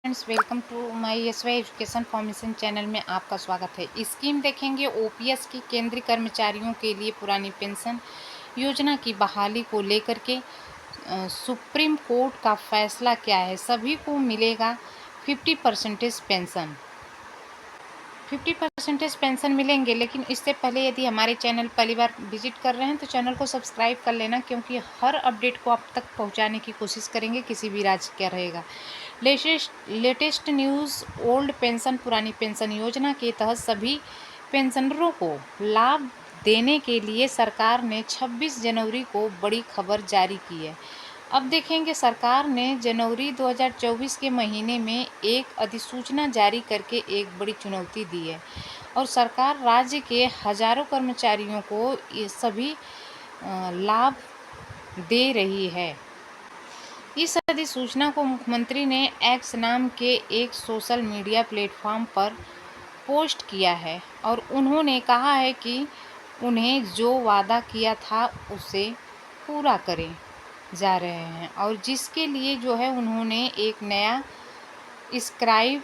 Friends, welcome to my SY education formation channel में आपका स्वागत है। स्कीम देखेंगे ओपीएस की केंद्रीय कर्मचारियों के लिए पुरानी पेंशन योजना की बहाली को लेकर के सुप्रीम कोर्ट का फैसला क्या है। सभी को मिलेगा 50% पेंशन। 50% पेंशन मिलेंगे, लेकिन इससे पहले यदि हमारे चैनल पहली बार विजिट कर रहे हैं तो चैनल को सब्सक्राइब कर लेना, क्योंकि हर अपडेट को आप तक पहुंचाने की कोशिश करेंगे, किसी भी राज्य का रहेगा। Latest news. ओल्ड पेंशन पुरानी पेंशन योजना के तहत सभी पेंशनरों को लाभ देने के लिए सरकार ने 26 जनवरी को बड़ी खबर जारी की है। अब देखेंगे, सरकार ने जनवरी 2024 के महीने में एक अधिसूचना जारी करके एक बड़ी चुनौती दी है और सरकार राज्य के हजारों कर्मचारियों को ये सभी लाभ दे रही है। इस अधिसूचना को मुख्यमंत्री ने एक्स नाम के एक सोशल मीडिया प्लेटफॉर्म पर पोस्ट किया है और उन्होंने कहा है कि उन्हें जो वादा किया था उसे पूरा करें जा रहे हैं, और जिसके लिए जो है उन्होंने एक नया स्क्राइब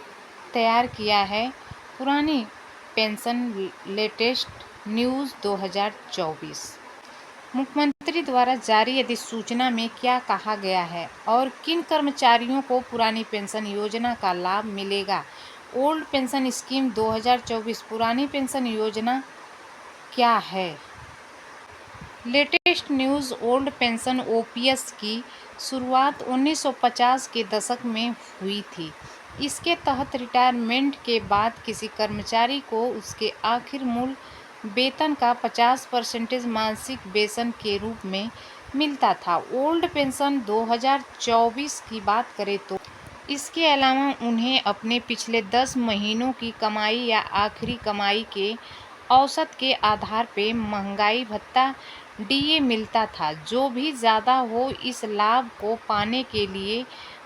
तैयार किया है। पुरानी पेंशन लेटेस्ट न्यूज़ 2024। मुख्यमंत्री द्वारा जारी अधिसूचना में क्या कहा गया है और किन कर्मचारियों को पुरानी पेंशन योजना का लाभ मिलेगा। ओल्ड पेंशन स्कीम 2024 पुरानी पेंशन योजना क्या है। Latest news. Old pension OPS की शुरुआत 1950 के दशक में हुई थी। इसके तहत रिटायरमेंट के बाद किसी कर्मचारी को उसके आखिर मूल वेतन का 50% मासिक वेतन के रूप में मिलता था। ओल्ड पेंशन 2024 की बात करें तो इसके अलावा उन्हें अपने पिछले 10 महीनों की कमाई या आखिरी कमाई के औसत के आधार पर महंगाई भत्ता डीए मिलता था। जो भी ज़्यादा हो, इस लाभ को पाने के लिए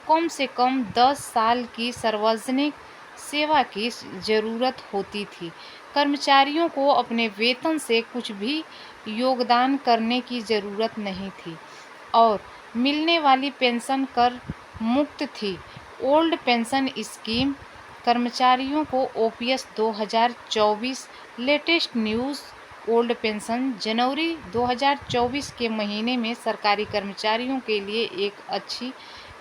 कम से कम 10 साल की सार्वजनिक सेवा की ज़रूरत होती थी। कर्मचारियों को अपने वेतन से कुछ भी योगदान करने की ज़रूरत नहीं थी और मिलने वाली पेंशन कर मुक्त थी। ओल्ड पेंशन स्कीम कर्मचारियों को OPS 2024 latest news. Old pension जनवरी 2024 के महीने में सरकारी कर्मचारियों के लिए एक अच्छी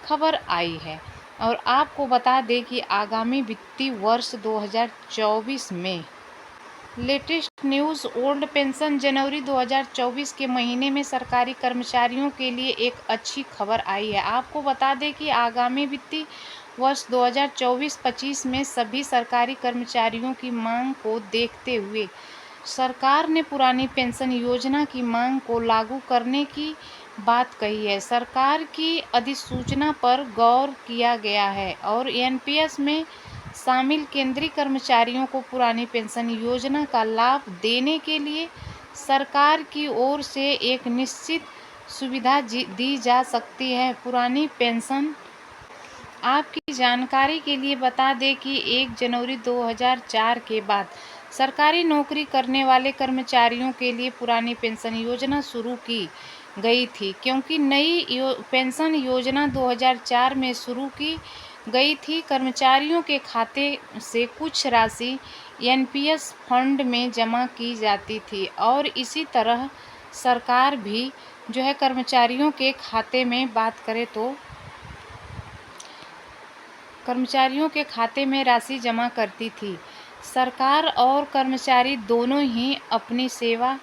खबर आई है और आपको बता दें कि आगामी वित्तीय वर्ष 2024 में लेटेस्ट न्यूज़। ओल्ड पेंशन जनवरी 2024 के महीने में सरकारी कर्मचारियों के लिए एक अच्छी खबर आई है। आपको बता दें कि आगामी वित्तीय वर्ष 2024-25 में सभी सरकारी कर्मचारियों की मांग को देखते हुए सरकार ने पुरानी पेंशन योजना की मांग को लागू करने की बात कही है। सरकार की अधिसूचना पर गौर किया गया है और एनपीएस में शामिल केंद्रीय कर्मचारियों को पुरानी पेंशन योजना का लाभ देने के लिए सरकार की ओर से एक निश्चित सुविधा दी जा सकती है। पुरानी पेंशन आपकी जानकारी के लिए बता दें कि 1 जनवरी 2004 के बाद सरकारी नौकरी करने वाले कर्मचारियों के लिए पुरानी पेंशन योजना शुरू की गई थी, क्योंकि नई पेंशन योजना 2004 में शुरू की गई थी। कर्मचारियों के खाते से कुछ राशि एनपीएस फंड में जमा की जाती थी और इसी तरह सरकार भी जो है कर्मचारियों के खाते में बात करें तो कर्मचारियों के खाते में राशि जमा करती थी। सरकार और कर्मचारी दोनों ही अपनी सेवा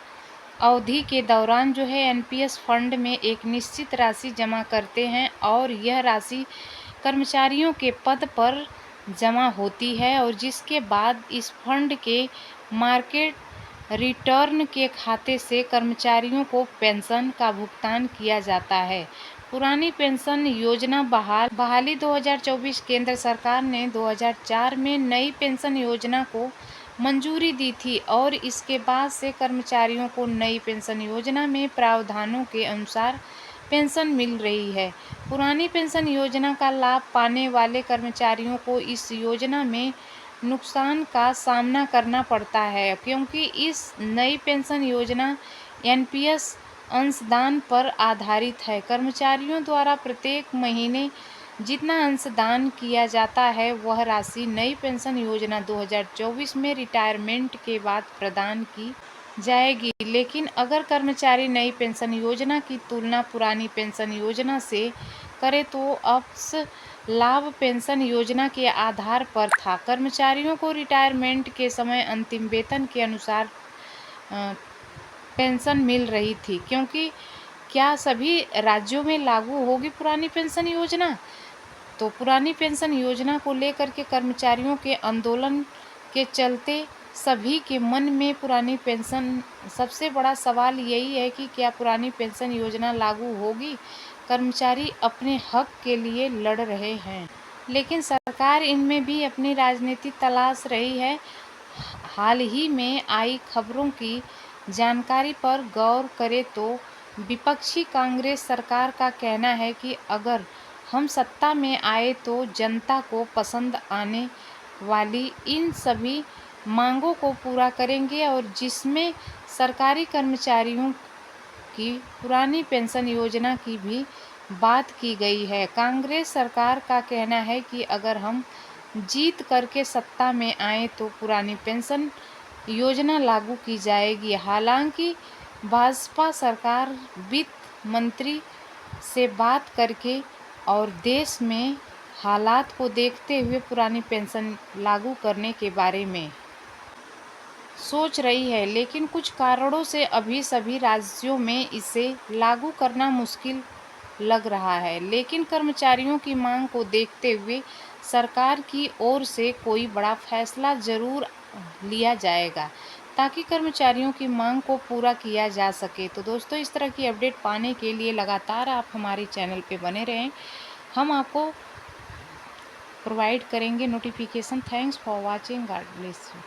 अवधि के दौरान जो है एनपीएस फंड में एक निश्चित राशि जमा करते हैं और यह राशि कर्मचारियों के पद पर जमा होती है और जिसके बाद इस फंड के मार्केट रिटर्न के खाते से कर्मचारियों को पेंशन का भुगतान किया जाता है। पुरानी पेंशन योजना बहाली 2024। केंद्र सरकार ने 2004 में नई पेंशन योजना को मंजूरी दी थी और इसके बाद से कर्मचारियों को नई पेंशन योजना में प्रावधानों के अनुसार पेंशन मिल रही है। पुरानी पेंशन योजना का लाभ पाने वाले कर्मचारियों को इस योजना में नुकसान का सामना करना पड़ता है, क्योंकि इस नई पेंशन योजना एनपीएस अंशदान पर आधारित है। कर्मचारियों द्वारा प्रत्येक महीने जितना अंशदान किया जाता है वह राशि नई पेंशन योजना 2024 में रिटायरमेंट के बाद प्रदान की जाएगी। लेकिन अगर कर्मचारी नई पेंशन योजना की तुलना पुरानी पेंशन योजना से करे तो अब लाभ पेंशन योजना के आधार पर था। कर्मचारियों को रिटायरमेंट के समय अंतिम वेतन के अनुसार पेंशन मिल रही थी। क्योंकि क्या सभी राज्यों में लागू होगी पुरानी पेंशन योजना? तो पुरानी पेंशन योजना को लेकर के कर्मचारियों के आंदोलन के चलते सभी के मन में पुरानी पेंशन, सबसे बड़ा सवाल यही है कि क्या पुरानी पेंशन योजना लागू होगी? कर्मचारी अपने हक के लिए लड़ रहे हैं, लेकिन सरकार इनमें भी अपनी राजनीति तलाश रही है। हाल ही में आई खबरों की जानकारी पर गौर करें तो विपक्षी कांग्रेस सरकार का कहना है कि अगर हम सत्ता में आए तो जनता को पसंद आने वाली इन सभी मांगों को पूरा करेंगे, और जिसमें सरकारी कर्मचारियों की पुरानी पेंशन योजना की भी बात की गई है। कांग्रेस सरकार का कहना है कि अगर हम जीत करके सत्ता में आए तो पुरानी पेंशन योजना लागू की जाएगी। हालांकि भाजपा सरकार वित्त मंत्री से बात करके और देश में हालात को देखते हुए पुरानी पेंशन लागू करने के बारे में सोच रही है, लेकिन कुछ कारणों से अभी सभी राज्यों में इसे लागू करना मुश्किल लग रहा है। लेकिन कर्मचारियों की मांग को देखते हुए सरकार की ओर से कोई बड़ा फैसला जरूर लिया जाएगा ताकि कर्मचारियों की मांग को पूरा किया जा सके। तो दोस्तों, इस तरह की अपडेट पाने के लिए लगातार आप हमारे चैनल पे बने रहें। हम आपको प्रोवाइड करेंगे notification. Thanks for watching. God bless you.